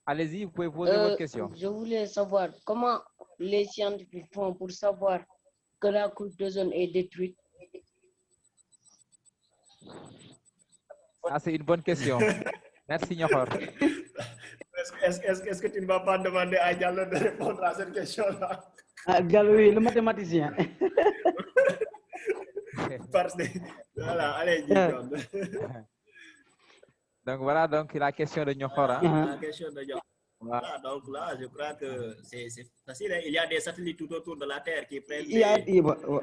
Allez-y, vous pouvez poser votre question. Je voulais savoir comment les scientifiques font pour savoir que la couche d'ozone est détruite. Ah, c'est une bonne question. Merci, Nyokhor. Est-ce que tu ne vas pas demander à Diallo de répondre à cette question-là? Ah, Diallo, oui, le mathématicien. Parce que, voilà, allez, John. Donc voilà, donc la question de Nyokhor. Hein? La question de John. Voilà. Voilà, donc là, je crois que c'est facile. Hein. Il y a des satellites tout autour de la Terre qui prennent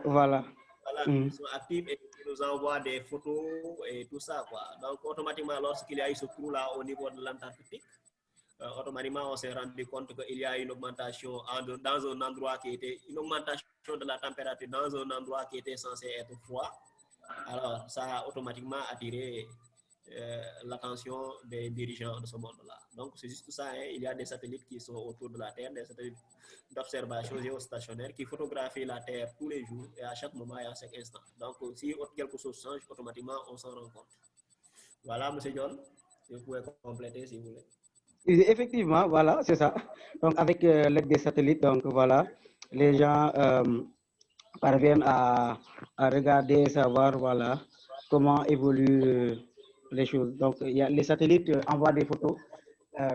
Voilà. qui sont actifs et qui nous envoient des photos et tout ça, quoi. Donc, automatiquement, lorsqu'il y a eu ce trou-là au niveau de l'Antarctique, automatiquement, on s'est rendu compte qu'il y a une augmentation dans un endroit qui était une augmentation de la température dans un endroit qui était censé être froid. Alors, ça a automatiquement attiré l'attention des dirigeants de ce monde-là. Donc, c'est juste ça. Hein. Il y a des satellites qui sont autour de la Terre, des satellites d'observation géostationnaire qui photographient la Terre tous les jours et à chaque moment et à chaque instant. Donc, si quelque chose change, automatiquement, on s'en rend compte. Voilà, M. John, vous pouvez compléter si vous voulez. Effectivement, voilà, c'est ça. Donc, avec l'aide des satellites, donc voilà, les gens parviennent à regarder, savoir, voilà, comment évoluent les choses. Donc, les satellites envoient des photos.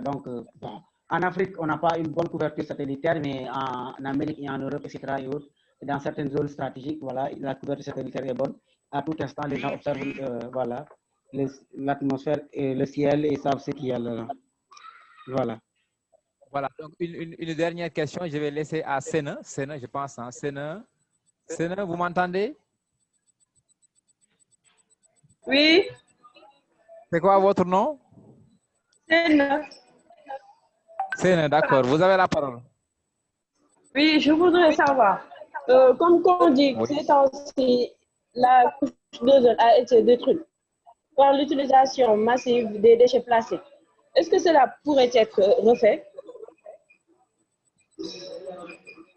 Bon, en Afrique, on n'a pas une bonne couverture satellitaire, mais en Amérique et en Europe, etc. Et autres, dans certaines zones stratégiques, voilà, la couverture satellitaire est bonne. À tout instant, les gens observent, voilà, l'atmosphère et le ciel et savent ce qu'il y a là. Voilà. Voilà, donc une dernière question, je vais laisser à Sena, je pense. Hein. Sena, vous m'entendez? Oui. C'est quoi votre nom? Sena, d'accord. Vous avez la parole. Oui, je voudrais savoir, comme on dit, ces temps-ci, la couche d'ozone a été détruite par l'utilisation massive des déchets plastiques. Est-ce que cela pourrait être refait?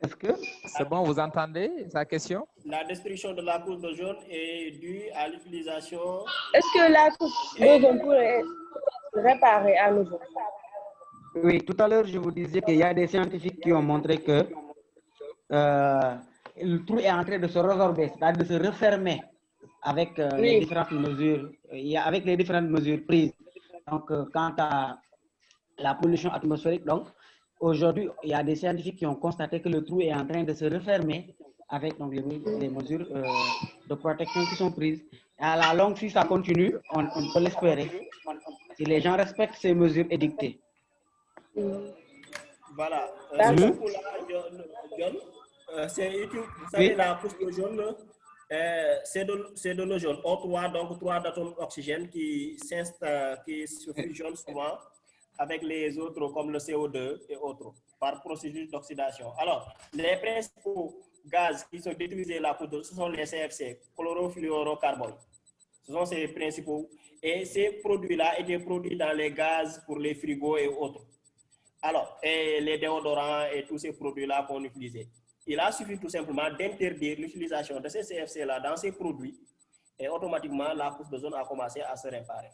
Est-ce que c'est bon, vous entendez sa question? La destruction de la couche d'ozone est due à l'utilisation. Est-ce que la couche d'ozone pourrait être réparée à nouveau? Oui, tout à l'heure, je vous disais qu'il y a des scientifiques qui ont montré que le trou est en train de se résorber, c'est-à-dire de se refermer avec les différentes mesures, avec les différentes mesures prises. Donc, quant à la pollution atmosphérique, donc, aujourd'hui, il y a des scientifiques qui ont constaté que le trou est en train de se refermer avec donc, les mesures de protection qui sont prises. Et à la longue, si ça continue, on peut l'espérer, si les gens respectent ces mesures édictées. Voilà. John, c'est utile. Vous savez, la couche d'ozone, c'est de l'ozone. O3, donc 3 d'atomes d'oxygène qui se fusionnent souvent avec les autres comme le CO2 et autres par processus d'oxydation. Alors, les principaux gaz qui sont d'utiliser la couche d'ozone, ce sont les CFC, chlorofluorocarbone. Ce sont ces principaux. Et ces produits-là étaient produits dans les gaz pour les frigos et autres. Alors, et les déodorants et tous ces produits-là qu'on utilisait. Il a suffi tout simplement d'interdire l'utilisation de ces CFC-là dans ces produits et automatiquement la couche d'ozone a commencé à se réparer.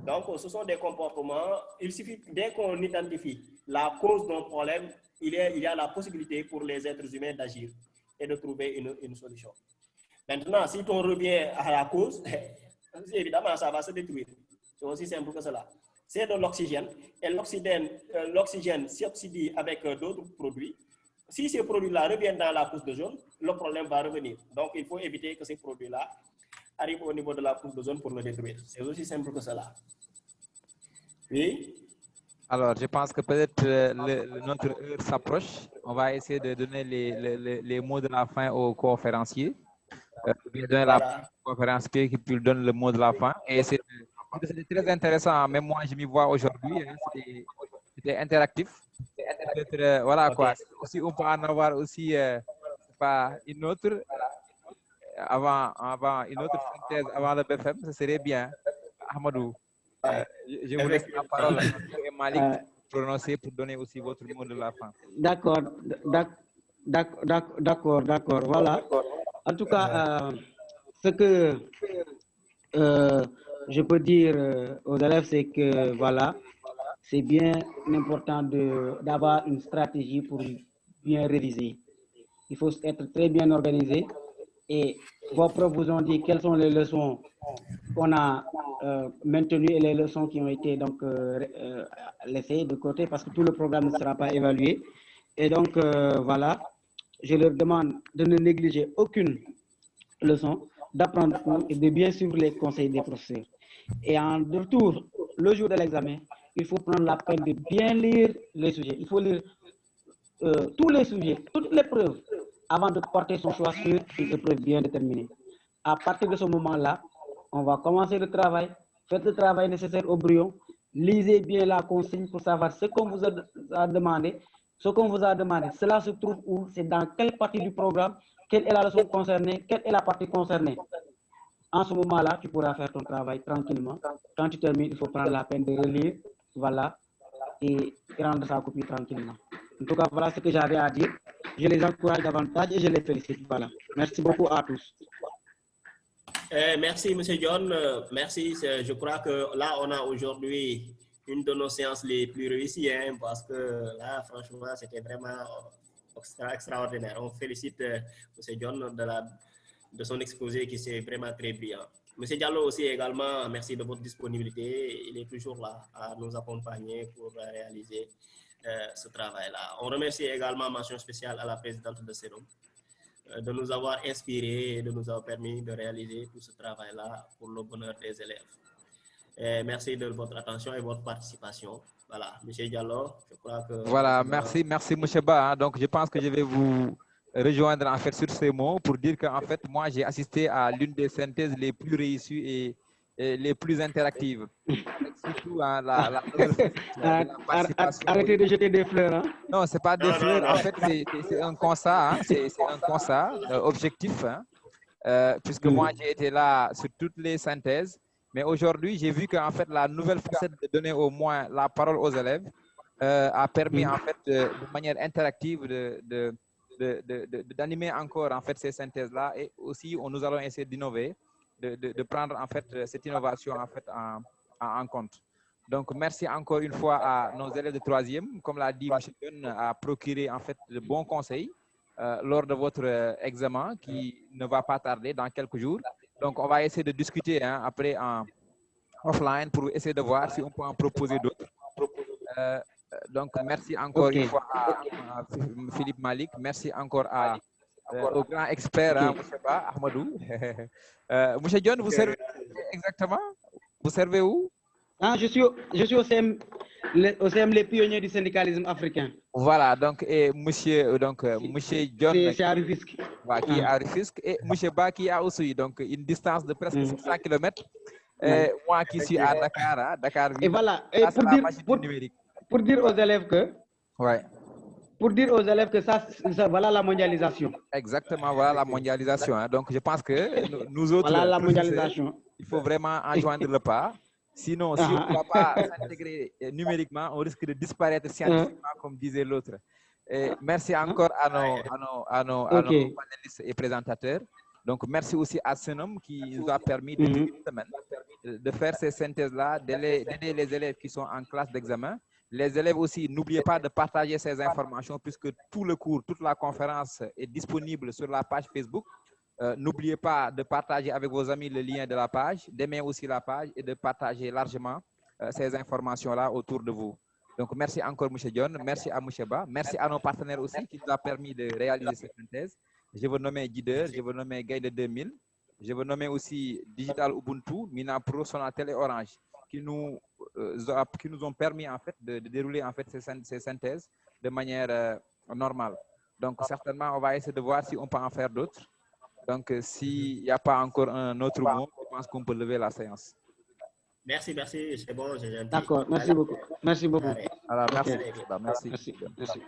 Donc, ce sont des comportements, il suffit, dès qu'on identifie la cause d'un problème, il y a la possibilité pour les êtres humains d'agir et de trouver une solution. Maintenant, si on revient à la cause, évidemment, ça va se détruire. C'est aussi simple que cela. C'est de l'oxygène et l'oxygène s'oxydie avec d'autres produits. Si ces produits-là reviennent dans la couche d'ozone, le problème va revenir. Donc, il faut éviter que ces produits-là arrivent au niveau de la couche d'ozone pour le détruire. C'est aussi simple que cela. Oui. Alors, je pense que peut-être notre heure s'approche. On va essayer de donner les mots de la fin aux conférenciers. Donner la conférencier qui peut donner le mot de la fin. Et c'était très intéressant. Même moi, je m'y vois aujourd'hui. Hein. C'était interactif. peut-être, voilà Ok. quoi. Aussi, on peut en avoir aussi pas une autre, avant une autre synthèse avant le BFM, ce serait bien. Ahmadou, Ouais, je vous laisse la parole effectivement. et Malik Euh, pour prononcer, pour donner aussi votre mot de la fin. D'accord, d'accord, voilà. En tout cas, ce que je peux dire aux élèves, c'est que voilà, c'est bien important d'avoir une stratégie pour bien réviser. Il faut être très bien organisé et vos profs vous ont dit quelles sont les leçons qu'on a maintenues et les leçons qui ont été donc laissées de côté parce que tout le programme ne sera pas évalué. Et donc, voilà, je leur demande de ne négliger aucune leçon, d'apprendre tout et de bien suivre les conseils des professeurs. Et en retour, le jour de l'examen, il faut prendre la peine de bien lire les sujets. Il faut lire tous les sujets, toutes les preuves, avant de porter son choix sur une épreuve bien déterminée. À partir de ce moment-là, on va commencer le travail. Faites le travail nécessaire au brouillon. Lisez bien la consigne pour savoir ce qu'on vous a demandé. Ce qu'on vous a demandé, cela se trouve où, c'est dans quelle partie du programme, quelle est la leçon concernée, quelle est la partie concernée. En ce moment-là, tu pourras faire ton travail tranquillement. Quand tu termines, il faut prendre la peine de relire, voilà, et rendre sa copie tranquillement. En tout cas, voilà ce que j'avais à dire. Je les encourage davantage et je les félicite. Voilà. Merci beaucoup à tous. Merci, M. John. Merci. Je crois que là, on a aujourd'hui une de nos séances les plus réussies, hein, parce que là, franchement, c'était vraiment extraordinaire. On félicite M. John de son exposé qui c'est vraiment très brillant. M. Diallo aussi également, merci de votre disponibilité. Il est toujours là à nous accompagner pour réaliser ce travail-là. On remercie également mention spéciale à la présidente de CEROM de nous avoir inspirés et de nous avoir permis de réaliser tout ce travail-là pour le bonheur des élèves. Et merci de votre attention et votre participation. Voilà, M. Diallo, je crois que... Voilà, merci M. Ba. Donc, je pense que je vais vous rejoindre en fait sur ces mots pour dire qu'en fait, moi, j'ai assisté à l'une des synthèses les plus réussies et les plus interactives. Avec surtout la nouvelle de la participation. Arrêtez de jeter des fleurs. Hein? Non, ce n'est pas des fleurs. En fait, c'est un constat. Hein? C'est un constat objectif. Hein? Puisque moi, j'ai été là sur toutes les synthèses. Mais aujourd'hui, j'ai vu qu'en fait, la nouvelle facette de donner au moins la parole aux élèves a permis en fait de manière interactive d'animer encore en fait ces synthèses-là. Et aussi, nous allons essayer d'innover, de prendre en fait cette innovation en fait en compte. Donc, merci encore une fois à nos élèves de troisième. Comme l'a dit M. John, à procurer en fait de bons conseils lors de votre examen qui ne va pas tarder dans quelques jours. Donc, on va essayer de discuter hein, après en offline pour essayer de voir si on peut en proposer d'autres. Donc, merci encore une fois à Philippe Malik. Merci encore au grand expert, hein, M. Ba, Ahmadou. M. John, vous servez exactement? Vous servez où? Ah, je suis au CM, les pionniers du syndicalisme africain. Voilà, donc, et monsieur John, c'est à Rufisque. Qui est à Rufisque, et monsieur Ba qui a aussi donc, une distance de presque 600 km. Moi qui suis à Dakar, hein, Dakar. Et voilà, et pour dire aux élèves que... Ouais. Pour dire aux élèves que ça, voilà la mondialisation. Exactement, voilà la mondialisation. Hein. Donc, je pense que nous autres, voilà la mondialisation. Il faut vraiment enjoindre le pas. Sinon, si on ne va pas s'intégrer numériquement, on risque de disparaître scientifiquement, comme disait l'autre. Merci encore à nos panélistes et présentateurs. Donc, merci aussi à Senom qui nous a permis de faire ces synthèses-là, d'aider les élèves qui sont en classe d'examen. Les élèves aussi, n'oubliez pas de partager ces informations puisque tout le cours, toute la conférence est disponible sur la page Facebook. N'oubliez pas de partager avec vos amis le lien de la page, d'aimer aussi la page et de partager largement ces informations-là autour de vous. Donc, merci encore, M. John. Merci à M. Ba. Merci à nos partenaires aussi qui nous ont permis de réaliser cette synthèse. Je veux nommer Guider, je veux nommer Gaïde 2000. Je veux nommer aussi Digital Ubuntu, Minapro, Sonatel et Orange qui nous ont permis en fait de dérouler en fait ces synthèses de manière normale. Donc, certainement, on va essayer de voir si on peut en faire d'autres. Donc, s'il n'y a pas encore un autre mot, je pense qu'on peut lever la séance. Merci, c'est bon, j'ai D'accord, merci beaucoup. Merci beaucoup. Voilà, merci. Ok. Merci. Merci. Merci.